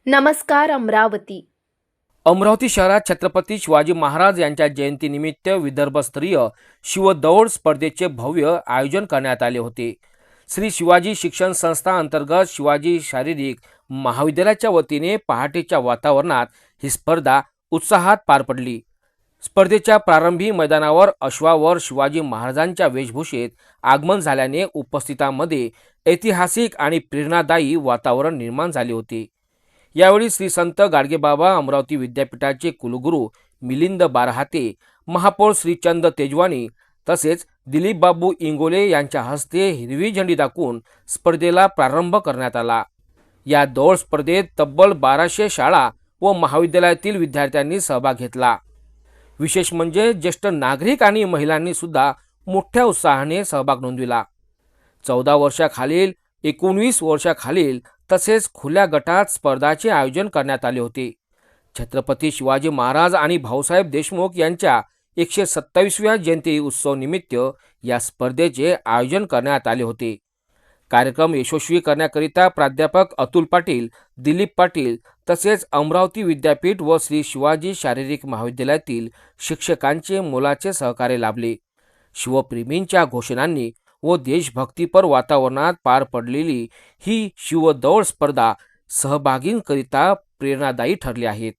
नमस्कार अमरावती। अमरावती शहरात छत्रपती शिवाजी महाराज यांच्या जयंतीनिमित्त विदर्भस्तरीय शिवदौड स्पर्धेचे भव्य आयोजन करण्यात आले होते। श्री शिवाजी शिक्षण संस्था अंतर्गत शिवाजी शारीरिक महाविद्यालयाच्या वतीने पहाटेच्या वातावरणात ही स्पर्धा उत्साहात पार पडली। स्पर्धेच्या प्रारंभी मैदानावर अश्वावर शिवाजी महाराजांच्या वेशभूषेत आगमन झाल्याने उपस्थितांमध्ये ऐतिहासिक आणि प्रेरणादायी वातावरण निर्माण झाले होते। यावेळी श्री संत गाडगेबाबा अमरावती विद्यापीठाचे कुलगुरू मिलिंद बारहाते, महापौर श्रीचंद तेजवानी तसेच दिलीप बाबू इंगोले यांच्या हस्ते हिरवी झेंडी दाखवून स्पर्धेला प्रारंभ करण्यात आला। या दौड स्पर्धेत तब्बल 1200 शाळा व महाविद्यालयातील विद्यार्थ्यांनी सहभाग घेतला। विशेष म्हणजे ज्येष्ठ नागरिक आणि महिलांनी सुद्धा मोठ्या उत्साहाने सहभाग नोंदविला। 14 वर्षाखालील, 19 वर्षाखालील तसेच खुल्या गटात स्पर्धाचे आयोजन करण्यात आले होते। छत्रपती शिवाजी महाराज आणि भाऊसाहेब देशमुख यांच्या 127व्या जयंती उत्सव निमित्त या स्पर्धेचे आयोजन करण्यात आले होते। कार्यक्रम यशस्वी करण्याकरिता प्राध्यापक अतुल पाटील, दिलीप पाटील तसेच अमरावती विद्यापीठ व श्री शिवाजी शारीरिक महाविद्यालयातील शिक्षकांचे मोलाचे सहकार्य लाभले। शिवप्रेमींच्या घोषणांनी व देशभक्तीपर वातावरणात पार पडलेली ही शिवदौड स्पर्धा सहभागींकरिता प्रेरणादायी ठरली आहे।